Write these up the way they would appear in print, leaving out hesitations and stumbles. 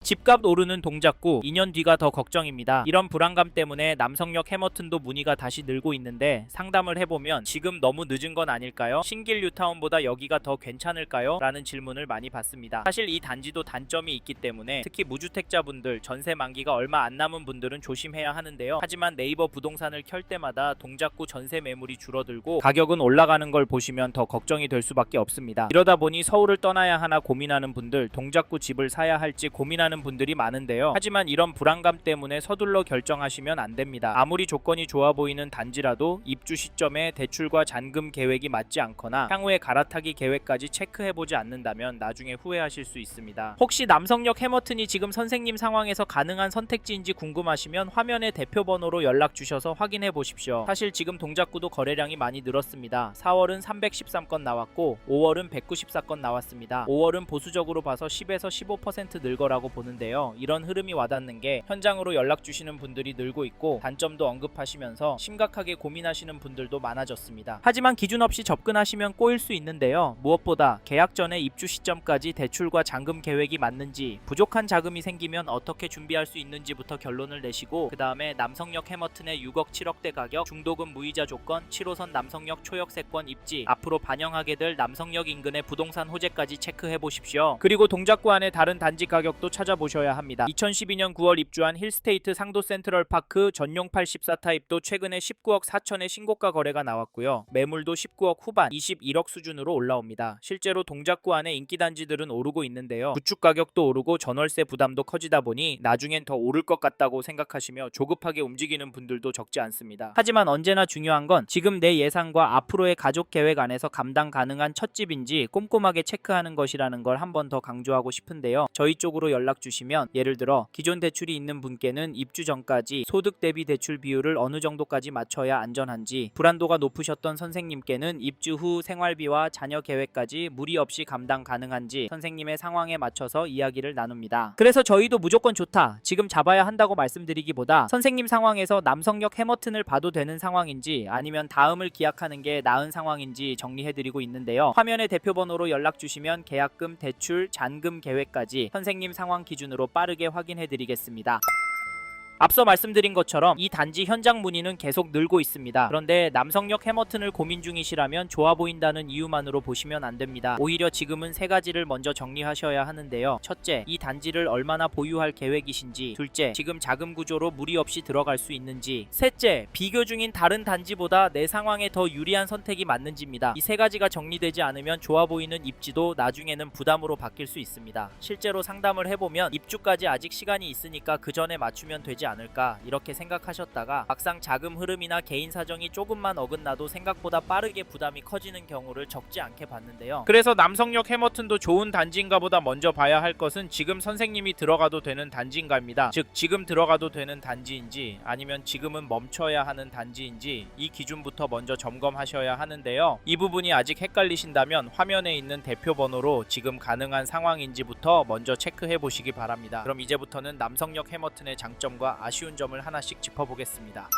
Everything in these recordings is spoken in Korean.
집값 오르는 동작구 2년 뒤가 더 걱정입니다. 이런 불안감 때문에 남성역 해머튼도 문의가 다시 늘고 있는데 상담을 해보면 지금 너무 늦은 건 아닐까요? 신길 뉴타운보다 여기가 더 괜찮을까요? 라는 질문을 많이 받습니다. 사실 이 단지도 단점이 있기 때문에 특히 무주택자분들, 전세 만기가 얼마 안 남은 분들은 조심해야 하는데요. 하지만 네이버 부동산을 켤 때마다 동작구 전세 매물이 줄어들고 가격은 올라가는 걸 보시면 더 걱정이 될 수밖에 없습니다. 이러다 보니 서울을 떠나야 하나 고민하는 분들, 동작구 집을 사야 할지 고민하는 분들이 많은데요. 하지만 이런 불안감 때문에 서둘러 결정하시면 안 됩니다. 아무리 조건이 좋아 보이는 단지라도 입주 시점에 대출과 잔금 계획이 맞지 않거나 향후에 갈아타기 계획까지 체크해보지 않는다면 나중에 후회하실 수 있습니다. 혹시 남성역 해머튼이 지금 선생님 상황에서 가능한 선택지인지 궁금하시면 화면의 대표 번호로 연락 주셔서 확인해 보십시오. 사실 지금 동작구도 거래량이 많이 늘었습니다. 4월은 313건 나왔고 5월은 194건 나왔습니다. 5월은 보수적으로 봐서 10에서 15% 늘 거라고 보는데요. 이런 흐름이 와닿는 게 현장으로 연락 주시는 분들이 늘고 있고 단점도 언급하시면서 심각하게 고민하시는 분들도 많아졌습니다. 하지만 기준 없이 접근하시면 꼬일 수 있는데요. 무엇보다 계약 전에 입주 시점까지 대출과 잔금 계획이 맞는지, 부족한 자금이 생기면 어떻게 준비할 수 있는지부터 결론을 내시고 그 다음에 남성역 해머튼의 6억 7억대 가격, 중도금 무이자 조건, 7호선 남성역 초역세권 입지, 앞으로 반영하게 될 남성역 인근의 부동산 호재까지 체크해 보십시오. 그리고 동작구 안에 다른 단지 가격도 찾아보셔야 합니다. 2012년 9월 입주한 힐스테이트 상도 센트럴파크 전용 84 타입도 최근에 19억 4천의 신고가 거래가 나왔고요. 매물도 19억 후반, 21억 수준으로 올라옵니다. 실제로 동작구 안에 인기 단지들은 오르고 있는데요. 구축 가격도 오르고 전월세 부담도 커지다 보니 나중엔 더 오를 것 같다고 생각하시며 조급하게 움직이는 분들도 적지 않습니다. 하지만 언제나 중요한 건 지금 내 예상과 앞으로의 가족 계획 안에서 감당 가능한 첫 집인지 꼼꼼하게 체크하는 것이라는 걸 한 번 더 강조하고 싶은데요. 저희 쪽으로 연락 주시면 예를 들어 기존 대출이 있는 분께는 입주 전까지 소득 대비 대출 비율을 어느 정도까지 맞춰야 안전한지, 불안도가 높으셨던 선생님께는 입주 후 생활비와 자녀 계획까지 무리 없이 감당 가능한지 선생님의 상황에 맞춰서 이야기를 나눕니다. 그래서 저희도 무조건 좋다, 지금 잡아야 한다고 말씀드리기보다 선생님 상황에서 남성역 해머튼을 봐도 되는 상황인지 아니면 다음을 기약하는 게 나은 상황인지 정리해드리고 있는데요. 화면의 대표 번호로 연락 주시면 계약금, 대출, 잔금 계획까지 선생님 상황 기준으로 빠르게 확인해드리겠습니다. 앞서 말씀드린 것처럼 이 단지 현장 문의는 계속 늘고 있습니다. 그런데 남성역 해머튼을 고민 중이시라면 좋아 보인다는 이유만으로 보시면 안 됩니다. 오히려 지금은 세 가지를 먼저 정리하셔야 하는데요. 첫째, 이 단지를 얼마나 보유할 계획이신지. 둘째, 지금 자금 구조로 무리 없이 들어갈 수 있는지. 셋째, 비교 중인 다른 단지보다 내 상황에 더 유리한 선택이 맞는지입니다. 이 세 가지가 정리되지 않으면 좋아 보이는 입지도 나중에는 부담으로 바뀔 수 있습니다. 실제로 상담을 해보면 입주까지 아직 시간이 있으니까 그 전에 맞추면 되지 않을까 이렇게 생각하셨다가 막상 자금 흐름이나 개인 사정이 조금만 어긋나도 생각보다 빠르게 부담이 커지는 경우를 적지 않게 봤는데요. 그래서 남성역 해머튼도 좋은 단지인가 보다 먼저 봐야 할 것은 지금 선생님이 들어가도 되는 단지인가입니다. 즉 지금 들어가도 되는 단지인지 아니면 지금은 멈춰야 하는 단지인지 이 기준부터 먼저 점검하셔야 하는데요. 이 부분이 아직 헷갈리신다면 화면에 있는 대표 번호로 지금 가능한 상황인지부터 먼저 체크해 보시기 바랍니다. 그럼 이제부터는 남성역 해머튼의 장점과 아쉬운 점을 하나씩 짚어보겠습니다.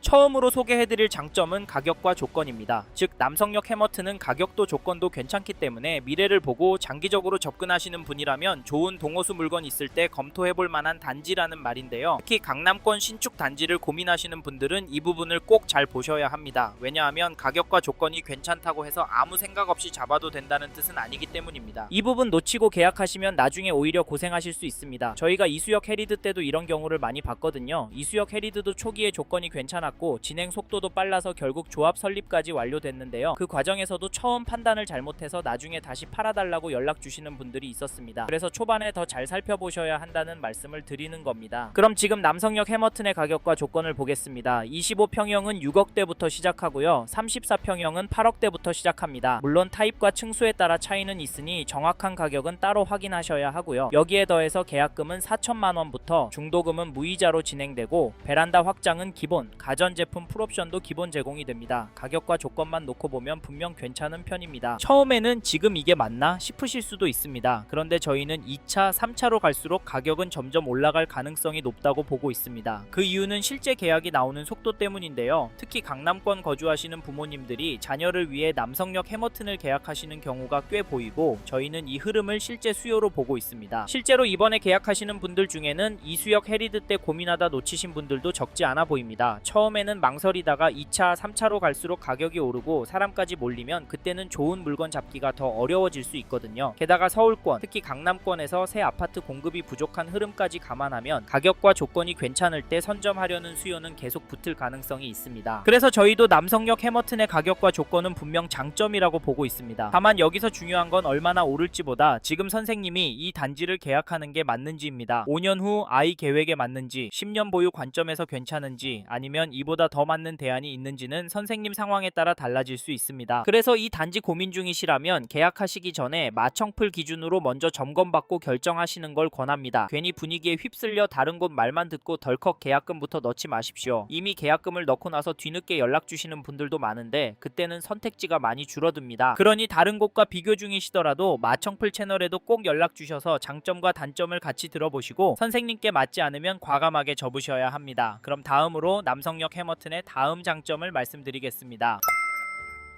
처음으로 소개해드릴 장점은 가격과 조건입니다. 즉 남성역 해머튼은 가격도 조건도 괜찮기 때문에 미래를 보고 장기적으로 접근하시는 분이라면 좋은 동호수 물건 있을 때 검토해볼 만한 단지라는 말인데요. 특히 강남권 신축 단지를 고민하시는 분들은 이 부분을 꼭 잘 보셔야 합니다. 왜냐하면 가격과 조건이 괜찮다고 해서 아무 생각 없이 잡아도 된다는 뜻은 아니기 때문입니다. 이 부분 놓치고 계약하시면 나중에 오히려 고생하실 수 있습니다. 저희가 이수역 해리드 때도 이런 경우를 많이 봤거든요. 이수역 해리드도 초기에 조건이 괜찮았고 진행 속도도 빨라서 결국 조합 설립까지 완료됐는데요. 그 과정에서도 처음 판단을 잘못해서 나중에 다시 팔아달라고 연락 주시는 분들이 있었습니다. 그래서 초반에 더 잘 살펴보셔야 한다는 말씀을 드리는 겁니다. 그럼 지금 남성역 해머튼의 가격과 조건을 보겠습니다. 25평형은 6억대부터 시작하고요. 34평형은 8억대부터 시작합니다. 물론 타입과 층수에 따라 차이는 있으니 정확한 가격은 따로 확인하셔야 하고요. 여기에 더해서 계약금은 4천만원부터 중도금은 무이자로 진행되고 베란다 확장은 기본, 가전 가전제품 풀옵션도 기본 제공이 됩니다. 가격과 조건만 놓고 보면 분명 괜찮은 편입니다. 처음에는 지금 이게 맞나 싶으실 수도 있습니다. 그런데 저희는 2차, 3차로 갈수록 가격은 점점 올라갈 가능성이 높다고 보고 있습니다. 그 이유는 실제 계약이 나오는 속도 때문인데요. 특히 강남권 거주하시는 부모님들이 자녀를 위해 남성역 해머튼을 계약하시는 경우가 꽤 보이고 저희는 이 흐름을 실제 수요로 보고 있습니다. 실제로 이번에 계약하시는 분들 중에는 이수역 해리드 때 고민하다 놓치신 분들도 적지 않아 보입니다. 처음에는 망설이다가 2차, 3차로 갈수록 가격이 오르고 사람까지 몰리면 그때는 좋은 물건 잡기가 더 어려워질 수 있거든요. 게다가 서울권, 특히 강남권에서 새 아파트 공급이 부족한 흐름까지 감안하면 가격과 조건이 괜찮을 때 선점하려는 수요는 계속 붙을 가능성이 있습니다. 그래서 저희도 남성역 해머튼의 가격과 조건은 분명 장점이라고 보고 있습니다. 다만 여기서 중요한 건 얼마나 오를지보다 지금 선생님이 이 단지를 계약하는 게 맞는지입니다. 5년 후 아이 계획에 맞는지, 10년 보유 관점에서 괜찮은지, 아니면 이보다 더 맞는 대안이 있는지는 선생님 상황에 따라 달라질 수 있습니다. 그래서 이 단지 고민 중이시라면 계약하시기 전에 마청풀 기준으로 먼저 점검받고 결정하시는 걸 권합니다. 괜히 분위기에 휩쓸려 다른 곳 말만 듣고 덜컥 계약금부터 넣지 마십시오. 이미 계약금을 넣고 나서 뒤늦게 연락 주시는 분들도 많은데 그때는 선택지가 많이 줄어듭니다. 그러니 다른 곳과 비교 중이시더라도 마청풀 채널에도 꼭 연락 주셔서 장점과 단점을 같이 들어보시고 선생님께 맞지 않으면 과감하게 접으셔야 합니다. 그럼 다음으로 남성역 해머튼의 다음 장점을 말씀드리겠습니다.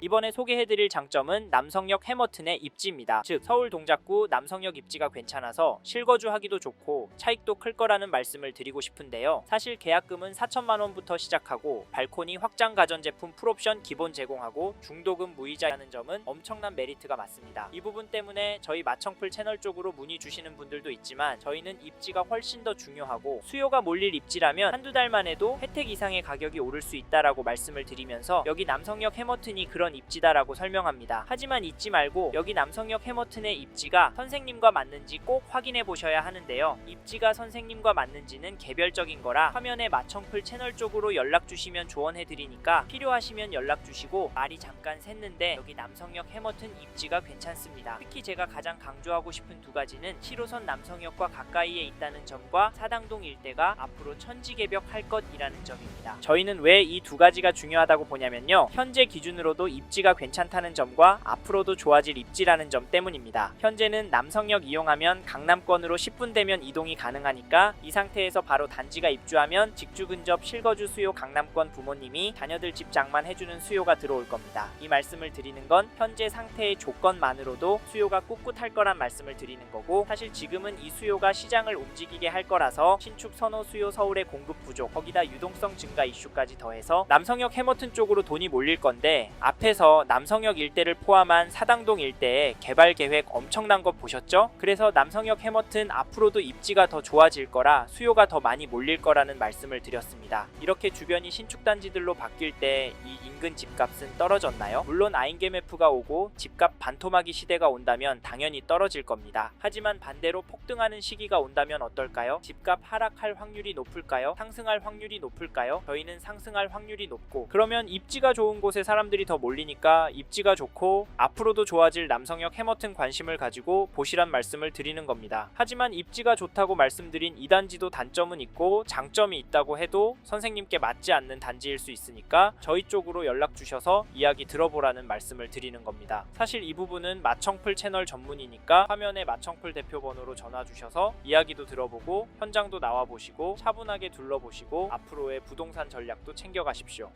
이번에 소개해드릴 장점은 남성역 해머튼의 입지입니다. 즉 서울 동작구 남성역 입지가 괜찮아서 실거주하기도 좋고 차익도 클 거라는 말씀을 드리고 싶은데요. 사실 계약금은 4천만원부터 시작하고 발코니 확장 가전제품 풀옵션 기본 제공하고 중도금 무이자라는 점은 엄청난 메리트가 맞습니다. 이 부분 때문에 저희 마청풀 채널 쪽으로 문의 주시는 분들도 있지만 저희는 입지가 훨씬 더 중요하고 수요가 몰릴 입지라면 한두 달만 해도 혜택 이상의 가격이 오를 수 있다라고 말씀을 드리면서 여기 남성역 해머튼이 그런 입지다라고 설명합니다. 하지만 잊지 말고 여기 남성역 해머튼의 입지가 선생님과 맞는지 꼭 확인해 보셔야 하는데요. 입지가 선생님과 맞는지는 개별적인 거라 화면에 마청풀 채널 쪽으로 연락 주시면 조언해 드리니까 필요하시면 연락 주시고 말이 잠깐 샜는데 여기 남성역 해머튼 입지가 괜찮습니다. 특히 제가 가장 강조하고 싶은 두 가지는 7호선 남성역과 가까이에 있다는 점과 사당동 일대가 앞으로 천지개벽할 것이라는 점입니다. 저희는 왜 이 두 가지가 중요하다고 보냐면요. 현재 기준으로도 입지가 괜찮다는 점과 앞으로도 좋아질 입지라는 점 때문입니다. 현재는 남성역 이용하면 강남권으로 10분 되면 이동이 가능하니까 이 상태에서 바로 단지가 입주하면 직주 근접 실거주 수요 강남권 부모님이 자녀들 집 장만 해주는 수요가 들어올 겁니다. 이 말씀을 드리는 건 현재 상태의 조건만으로도 수요가 꿋꿋할 거란 말씀을 드리는 거고 사실 지금은 이 수요가 시장을 움직이게 할 거라서 신축 선호 수요 서울의 공급 부족 거기다 유동성 증가 이슈까지 더해서 남성역 해머튼 쪽으로 돈이 몰릴 건데 앞에서 남성역 일대를 포함한 사당동 일대의 개발 계획 엄청난 거 보셨죠? 그래서 남성역 해머튼 앞으로도 입지가 더 좋아질 거라 수요가 더 많이 몰릴 거라는 말씀을 드렸습니다. 이렇게 주변이 신축 단지들로 바뀔 때 이 인근 집값은 떨어졌나요? 물론 아인게메프가 오고 집값 반토막이 시대가 온다면 당연히 떨어질 겁니다. 하지만 반대로 폭등하는 시기가 온다면 어떨까요? 집값 하락할 확률이 높을까요? 상승할 확률이 높을까요? 저희는 상승할 확률이 높고 그러면 입지가 좋은 곳에 사람들이 더 몰리니까 입지가 좋고 앞으로도 좋아질 남성역 해머튼 관심을 가지고 보시란 말씀을 드리는 겁니다. 하지만 입지가 좋다고 말씀드린 이 단지도 단점은 있고 장점이 있다고 해도 선생님께 맞지 않는 단지일 수 있으니까 저희 쪽으로 연락 주셔서 이야기 들어보라는 말씀을 드리는 겁니다. 사실 이 부분은 마청풀 채널 전문이니까 화면에 마청풀 대표 번호로 전화 주셔서 이야기도 들어보고 현장도 나와보시고 차분하게 둘러보시고 앞으로의 부동산 전략도 챙겨가십시오.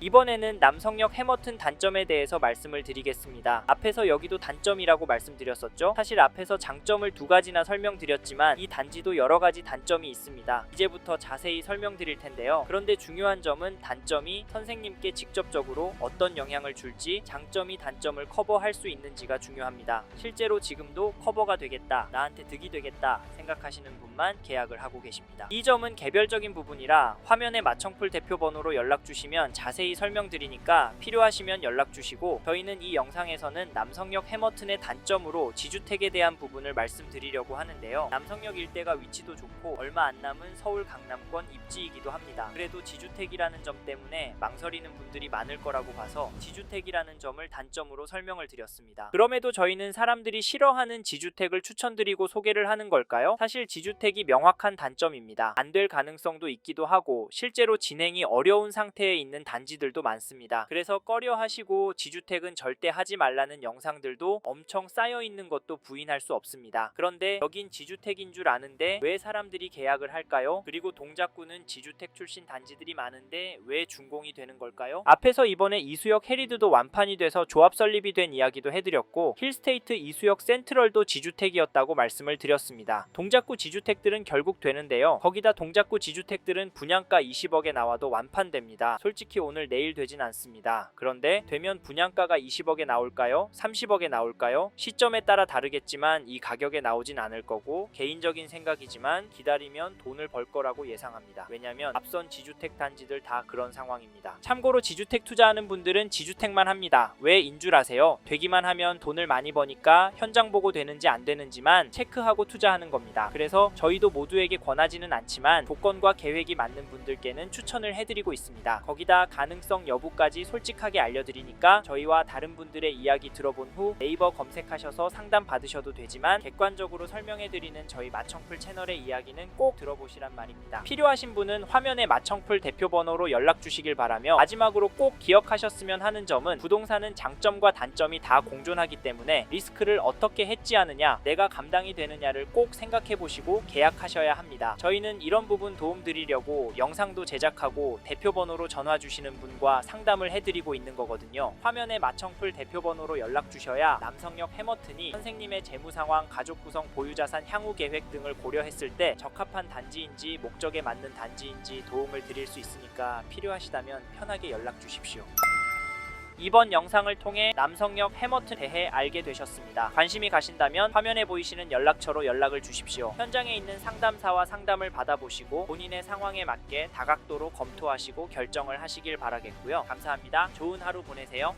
이번에는 남성역 해머튼 단점에 대해서 말씀을 드리겠습니다. 앞에서 여기도 단점이라고 말씀드렸었죠? 사실 앞에서 장점을 두 가지나 설명드렸지만 이 단지도 여러 가지 단점이 있습니다. 이제부터 자세히 설명드릴 텐데요. 그런데 중요한 점은 단점이 선생님께 직접적으로 어떤 영향을 줄지 장점이 단점을 커버할 수 있는지가 중요합니다. 실제로 지금도 커버가 되겠다, 나한테 득이 되겠다 생각하시는 분만 계약을 하고 계십니다. 이 점은 개별적인 부분이라 화면에 마청풀 대표 번호로 연락 주시면 자세히 자세히 설명드리니까 필요하시면 연락주시고, 저희는 이 영상에서는 남성역 해머튼의 단점으로 지주택에 대한 부분을 말씀드리려고 하는데요. 남성역 일대가 위치도 좋고 얼마 안 남은 서울 강남권 입지이기도 합니다. 그래도 지주택이라는 점 때문에 망설이는 분들이 많을 거라고 봐서 지주택이라는 점을 단점으로 설명을 드렸습니다. 그럼에도 저희는 사람들이 싫어하는 지주택을 추천드리고 소개를 하는 걸까요? 사실 지주택이 명확한 단점입니다. 안 될 가능성도 있기도 하고 실제로 진행이 어려운 상태에 있는 단지들도 많습니다. 그래서 꺼려 하시고 지주택은 절대 하지 말라는 영상들도 엄청 쌓여 있는 것도 부인할 수 없습니다. 그런데 여긴 지주택인 줄 아는데 왜 사람들이 계약을 할까요? 그리고 동작구는 지주택 출신 단지들이 많은데 왜 준공이 되는 걸까요? 앞에서 이번에 이수역 해리드도 완판이 돼서 조합 설립이 된 이야기도 해드렸고, 힐스테이트 이수역 센트럴도 지주택이었다고 말씀을 드렸습니다. 동작구 지주택들은 결국 되는데요. 거기다 동작구 지주택들은 분양가 20억에 나와도 완판됩니다. 솔직히 오늘 내일 되진 않습니다. 그런데 되면 분양가가 20억에 나올까요? 30억에 나올까요? 시점에 따라 다르겠지만 이 가격에 나오진 않을 거고, 개인적인 생각이지만 기다리면 돈을 벌 거라고 예상합니다. 왜냐면 앞선 지주택 단지들 다 그런 상황입니다. 참고로 지주택 투자하는 분들은 지주택만 합니다. 왜 인 줄 아세요? 되기만 하면 돈을 많이 버니까 현장 보고 되는지 안 되는지만 체크하고 투자하는 겁니다. 그래서 저희도 모두에게 권하지는 않지만 조건과 계획이 맞는 분들께는 추천을 해드리고 있습니다. 거기다 가능성 여부까지 솔직하게 알려드리니까 저희와 다른 분들의 이야기 들어본 후 네이버 검색하셔서 상담 받으셔도 되지만, 객관적으로 설명해드리는 저희 마청풀 채널의 이야기는 꼭 들어보시란 말입니다. 필요하신 분은 화면에 마청풀 대표 번호로 연락 주시길 바라며, 마지막으로 꼭 기억하셨으면 하는 점은 부동산은 장점과 단점이 다 공존하기 때문에 리스크를 어떻게 해지하느냐, 내가 감당이 되느냐를 꼭 생각해 보시고 계약하셔야 합니다. 저희는 이런 부분 도움 드리려고 영상도 제작하고 대표 번호로 전화 주시는 분과 상담을 해드리고 있는 거거든요. 화면에 마청풀 대표 번호로 연락 주셔야 남성역 해머튼이 선생님의 재무 상황, 가족 구성, 보유 자산, 향후 계획 등을 고려했을 때 적합한 단지인지 목적에 맞는 단지인지 도움을 드릴 수 있으니까 필요하시다면 편하게 연락 주십시오. 이번 영상을 통해 남성역 해머튼 대해 알게 되셨습니다. 관심이 가신다면 화면에 보이시는 연락처로 연락을 주십시오. 현장에 있는 상담사와 상담을 받아보시고 본인의 상황에 맞게 다각도로 검토하시고 결정을 하시길 바라겠고요. 감사합니다. 좋은 하루 보내세요.